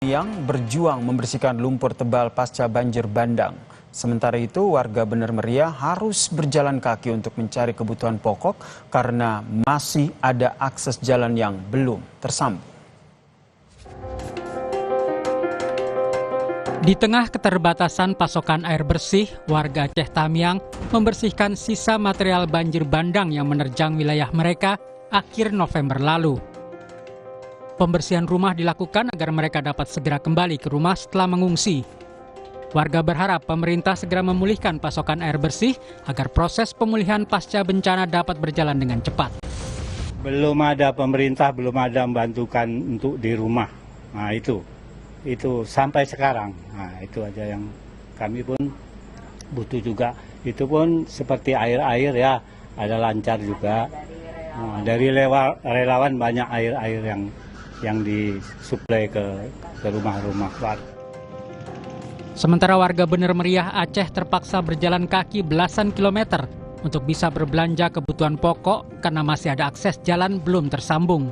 Tamiang berjuang membersihkan lumpur tebal pasca banjir bandang. Sementara itu, warga Bener Meriah harus berjalan kaki untuk mencari kebutuhan pokok karena masih ada akses jalan yang belum tersambung. Di tengah keterbatasan pasokan air bersih, warga Aceh Tamiang membersihkan sisa material banjir bandang yang menerjang wilayah mereka akhir November lalu. Pembersihan rumah dilakukan agar mereka dapat segera kembali ke rumah setelah mengungsi. Warga berharap pemerintah segera memulihkan pasokan air bersih agar proses pemulihan pasca bencana dapat berjalan dengan cepat. Belum ada pemerintah, belum ada membantukan untuk di rumah. Nah itu sampai sekarang. Nah itu aja yang kami pun butuh juga. Itu pun seperti air-air ya, ada lancar juga. Nah, dari relawan banyak air-air yang disuplai ke rumah-rumah warga. Sementara warga Bener Meriah Aceh terpaksa berjalan kaki belasan kilometer untuk bisa berbelanja kebutuhan pokok karena masih ada akses jalan belum tersambung.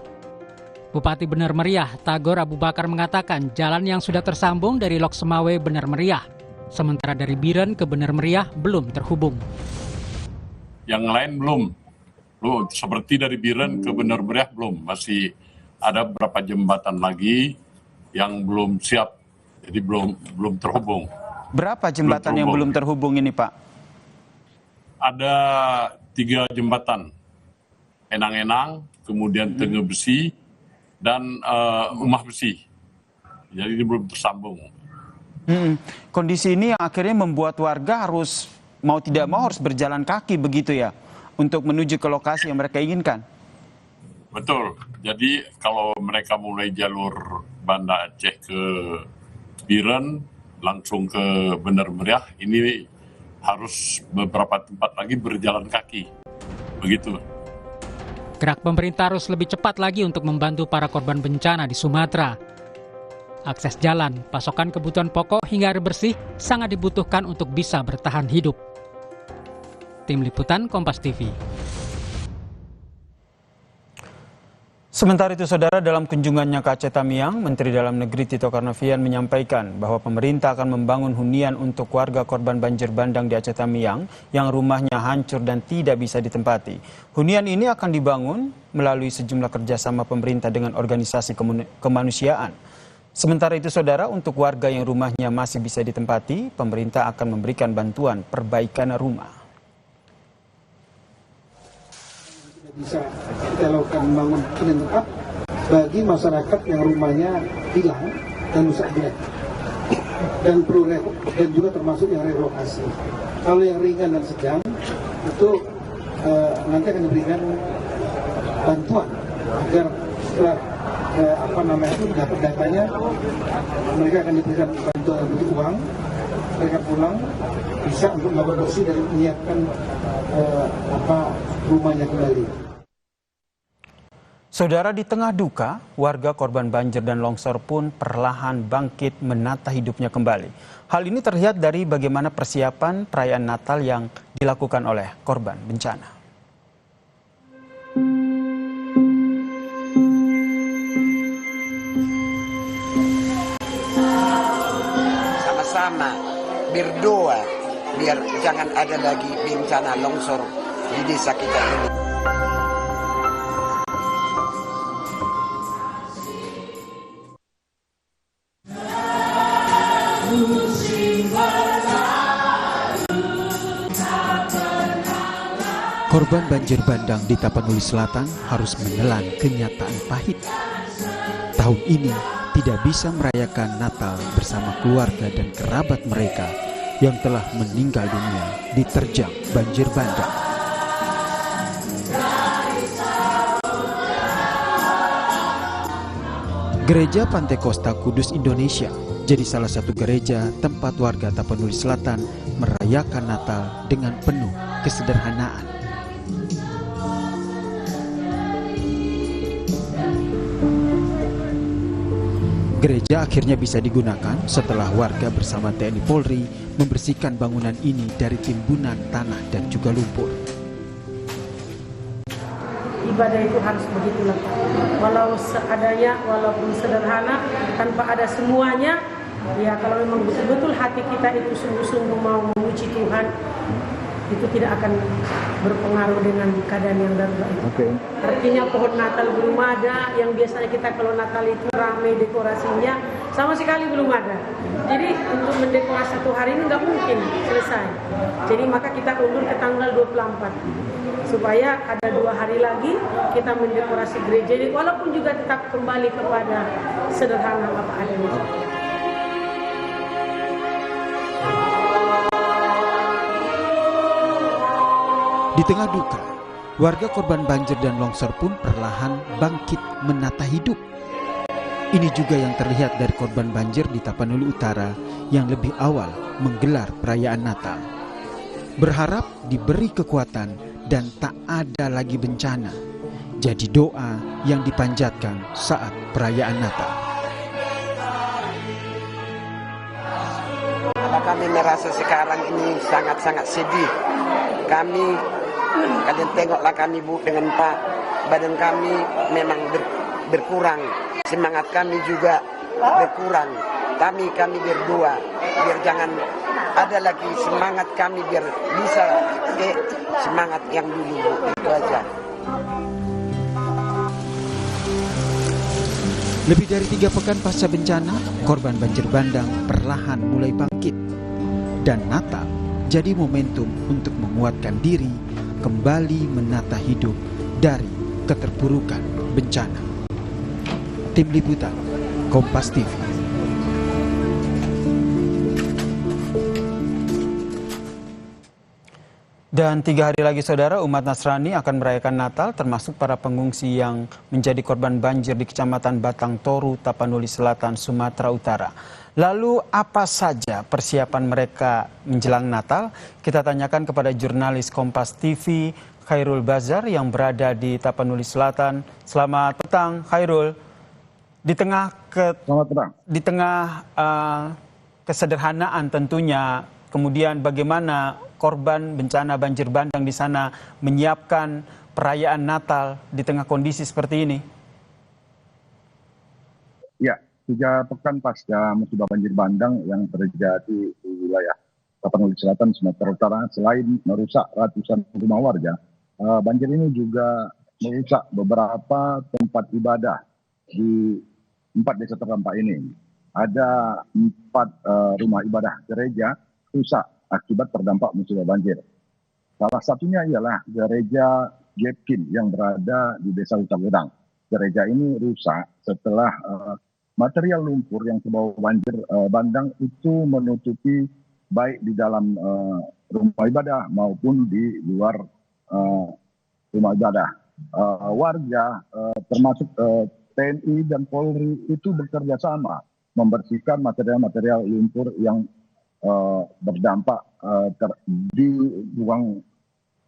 Bupati Bener Meriah, Tagor Abu Bakar mengatakan jalan yang sudah tersambung dari Lok Semawe Bener Meriah, sementara dari Biren ke Bener Meriah belum terhubung. Yang lain belum, seperti dari Biren ke Bener Meriah belum, masih ada beberapa jembatan lagi yang belum siap, jadi belum terhubung. Berapa jembatan yang belum terhubung ini, Pak? Ada 3 jembatan, Enang-Enang, kemudian Tengah Besi, dan Umah Besi. Jadi ini belum tersambung. Kondisi ini yang akhirnya membuat warga harus mau tidak mau harus berjalan kaki begitu ya, untuk menuju ke lokasi yang mereka inginkan. Betul. Jadi kalau mereka mulai jalur Banda Aceh ke Biren langsung ke Bener Meriah, ini harus beberapa tempat lagi berjalan kaki. Begitu. Gerak pemerintah harus lebih cepat lagi untuk membantu para korban bencana di Sumatera. Akses jalan, pasokan kebutuhan pokok hingga air bersih sangat dibutuhkan untuk bisa bertahan hidup. Tim Liputan Kompas TV. Sementara itu, Saudara, dalam kunjungannya ke Aceh Tamiang, Menteri Dalam Negeri Tito Karnavian menyampaikan bahwa pemerintah akan membangun hunian untuk warga korban banjir bandang di Aceh Tamiang yang rumahnya hancur dan tidak bisa ditempati. Hunian ini akan dibangun melalui sejumlah kerjasama pemerintah dengan organisasi kemanusiaan. Sementara itu, Saudara, untuk warga yang rumahnya masih bisa ditempati, pemerintah akan memberikan bantuan perbaikan rumah. Bisa kita lakukan membangun hunian tetap bagi masyarakat yang rumahnya hilang dan rusak berat dan perlu dan juga termasuk yang relokasi. Kalau yang ringan dan sedang itu nanti akan diberikan bantuan agar setelah dapat datanya, mereka akan diberikan bantuan untuk uang, mereka pulang bisa untuk melakukan bersih dan menyiapkan rumahnya kembali. Saudara, di tengah duka, warga korban banjir dan longsor pun perlahan bangkit menata hidupnya kembali. Hal ini terlihat dari bagaimana persiapan perayaan Natal yang dilakukan oleh korban bencana. Sama-sama berdoa biar jangan ada lagi bencana longsor di desa kita ini. Korban banjir bandang di Tapanuli Selatan harus menelan kenyataan pahit. Tahun ini tidak bisa merayakan Natal bersama keluarga dan kerabat mereka yang telah meninggal dunia diterjang banjir bandang. Gereja Pantai Kosta Kudus Indonesia jadi salah satu gereja tempat warga Tapanuli Selatan merayakan Natal dengan penuh kesederhanaan. Gereja akhirnya bisa digunakan setelah warga bersama TNI Polri membersihkan bangunan ini dari timbunan tanah dan juga lumpur. ibadah itu harus begitulah. Walau seadanya, walaupun sederhana, tanpa ada semuanya, ya kalau memang betul-betul hati kita itu sungguh-sungguh mau memuji Tuhan, itu tidak akan berpengaruh dengan keadaan yang darurat itu. Okay. Artinya pohon Natal belum ada, yang biasanya kita kalau Natal itu ramai dekorasinya, sama sekali belum ada. Jadi untuk mendekorasi satu hari ini nggak mungkin selesai. Jadi maka kita undur ke tanggal 24 supaya ada 2 hari lagi kita mendekorasi gereja ini, walaupun juga tetap kembali kepada sederhana apa adanya. Di tengah duka, warga korban banjir dan longsor pun perlahan bangkit menata hidup. Ini juga yang terlihat dari korban banjir di Tapanuli Utara yang lebih awal menggelar perayaan Natal. Berharap diberi kekuatan dan tak ada lagi bencana. Jadi doa yang dipanjatkan saat perayaan Natal. Kami merasa sekarang ini sangat-sangat sedih. Kalian tengoklah kami Bu dengan Pak, badan kami memang berkurang, semangat kami juga berkurang. Kami berdua, biar jangan ada lagi semangat kami, biar bisa ke semangat yang dulu Bu, itu aja. Lebih dari 3 pekan pasca bencana, korban banjir bandang perlahan mulai bangkit. Dan Natal jadi momentum untuk menguatkan diri, kembali menata hidup dari keterpurukan bencana. Tim Liputan, Kompas TV. Dan 3 hari lagi saudara, umat Nasrani akan merayakan Natal, termasuk para pengungsi yang menjadi korban banjir di Kecamatan Batang Toru, Tapanuli Selatan, Sumatera Utara. Lalu apa saja persiapan mereka menjelang Natal? Kita tanyakan kepada jurnalis Kompas TV Khairul Bazar yang berada di Tapanuli Selatan. Selamat petang Khairul. Di tengah kesederhanaan tentunya, kemudian bagaimana korban bencana banjir bandang di sana menyiapkan perayaan Natal di tengah kondisi seperti ini? Ya, 3 pekan pasca musibah banjir bandang yang terjadi di wilayah Tapanuli Selatan, Sumatera Utara, selain merusak ratusan rumah warga, banjir ini juga merusak beberapa tempat ibadah di 4 desa terdampak ini. Ada 4 rumah ibadah gereja rusak akibat terdampak musibah banjir. Salah satunya ialah gereja Gepkin yang berada di desa Utagudang. Gereja ini rusak setelah material lumpur yang terbawa banjir bandang itu menutupi baik di dalam rumah ibadah maupun di luar rumah ibadah. Warga termasuk TNI dan Polri itu bekerja sama membersihkan material-material lumpur yang berdampak di ruang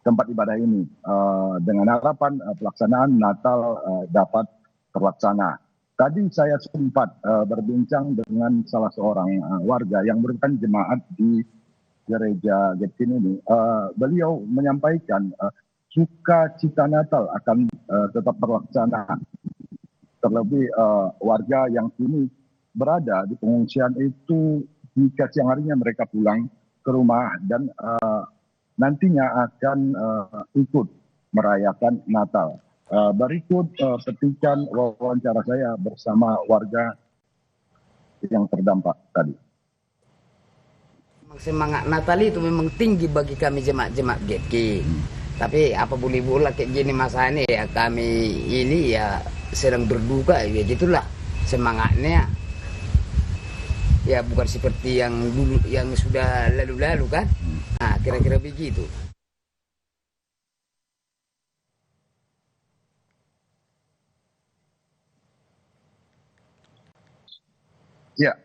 tempat ibadah ini dengan harapan pelaksanaan Natal dapat terlaksana. Tadi saya sempat berbincang dengan salah seorang warga yang merupakan jemaat di gereja Gepkin ini. Beliau menyampaikan sukacita Natal akan tetap terlaksana. Terlebih warga yang kini berada di pengungsian itu jika siang harinya mereka pulang ke rumah dan nantinya akan ikut merayakan Natal. Berikut petikan wawancara saya bersama warga yang terdampak tadi. Semangat Natal itu memang tinggi bagi kami jemaat-jemaat GK. Tapi apa boleh buat kayak gini masa ini ya, kami ini ya sedang berduka ya, gitulah semangatnya. Ya bukan seperti yang dulu yang sudah lalu-lalu kan. Nah, kira-kira begitu. Ya.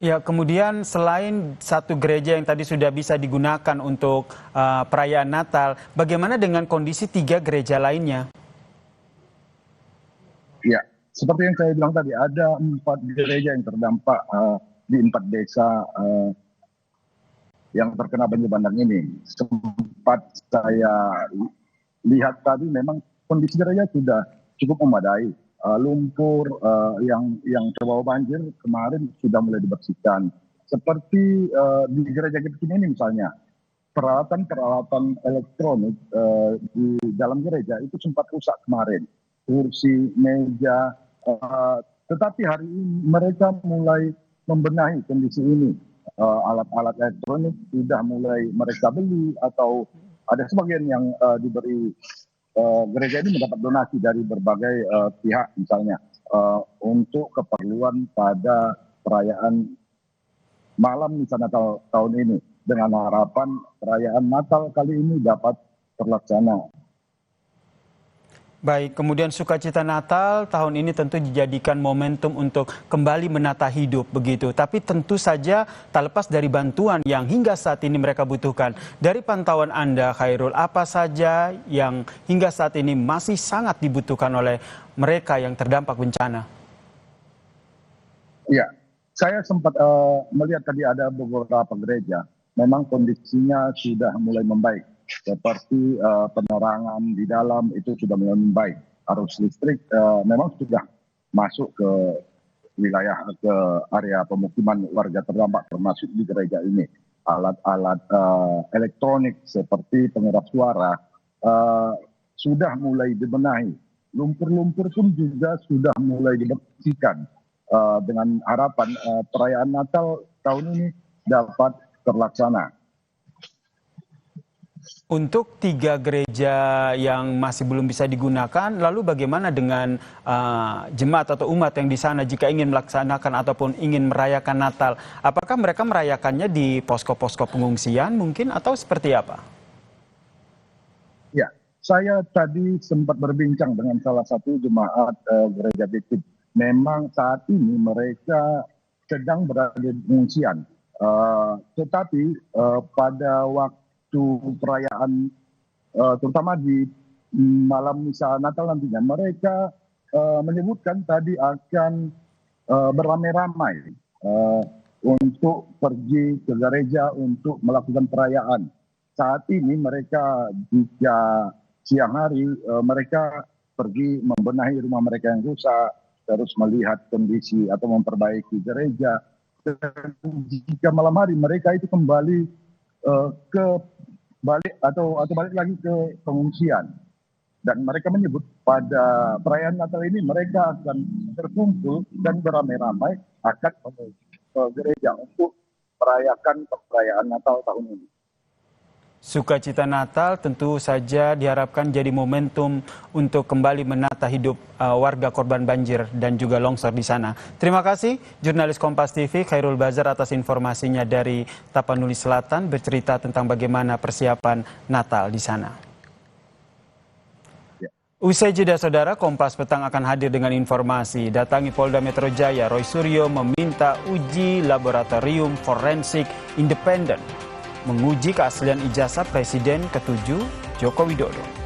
Ya, kemudian selain satu gereja yang tadi sudah bisa digunakan untuk perayaan Natal, bagaimana dengan kondisi 3 gereja lainnya? Ya, seperti yang saya bilang tadi, ada 4 gereja yang terdampak di 4 desa yang terkena banjir bandang ini. Sempat saya lihat tadi memang kondisi gereja sudah cukup memadai. Lumpur yang terbawa banjir kemarin sudah mulai dibersihkan. Seperti di gereja kecil ini misalnya, peralatan-peralatan elektronik di dalam gereja itu sempat rusak kemarin. Kursi, meja, tetapi hari ini mereka mulai membenahi kondisi ini. Alat-alat elektronik sudah mulai mereka beli atau ada sebagian yang diberi. Gereja ini mendapat donasi dari berbagai pihak misalnya untuk keperluan pada perayaan malam misa Natal tahun ini, dengan harapan perayaan Natal kali ini dapat terlaksana. Baik, kemudian sukacita Natal tahun ini tentu dijadikan momentum untuk kembali menata hidup begitu. Tapi tentu saja tak lepas dari bantuan yang hingga saat ini mereka butuhkan. Dari pantauan Anda, Khairul, apa saja yang hingga saat ini masih sangat dibutuhkan oleh mereka yang terdampak bencana? Ya, saya sempat melihat tadi ada beberapa gereja. Memang kondisinya sudah mulai membaik. Seperti penerangan di dalam itu sudah mulai membaik. Arus listrik memang sudah masuk ke wilayah, ke area pemukiman warga terdampak, termasuk di gereja ini. Alat-alat elektronik seperti pengeras suara sudah mulai dibenahi. Lumpur-lumpur pun juga sudah mulai dibersihkan dengan harapan perayaan Natal tahun ini dapat terlaksana. Untuk 3 gereja yang masih belum bisa digunakan, lalu bagaimana dengan jemaat atau umat yang di sana jika ingin melaksanakan ataupun ingin merayakan Natal? Apakah mereka merayakannya di posko-posko pengungsian mungkin atau seperti apa? Ya, saya tadi sempat berbincang dengan salah satu jemaat gereja Bikib. Memang saat ini mereka sedang berada di pengungsian. Tetapi pada waktu perayaan terutama di malam misa Natal nantinya, mereka menyebutkan tadi akan beramai-ramai untuk pergi ke gereja untuk melakukan perayaan. Saat ini mereka jika siang hari mereka pergi membenahi rumah mereka yang rusak, terus melihat kondisi atau memperbaiki gereja. Dan jika malam hari mereka itu kembali balik lagi ke pengungsian, dan mereka menyebut pada perayaan Natal ini mereka akan terkumpul dan beramai-ramai akan menuju ke gereja untuk merayakan perayaan Natal tahun ini. Sukacita Natal tentu saja diharapkan jadi momentum untuk kembali menata hidup warga korban banjir dan juga longsor di sana. Terima kasih jurnalis Kompas TV Khairul Bazar atas informasinya dari Tapanuli Selatan bercerita tentang bagaimana persiapan Natal di sana. Usai jeda saudara, Kompas Petang akan hadir dengan informasi. Datangi Polda Metro Jaya, Roy Suryo meminta uji laboratorium forensik independen menguji keaslian ijazah Presiden ke-7 Joko Widodo.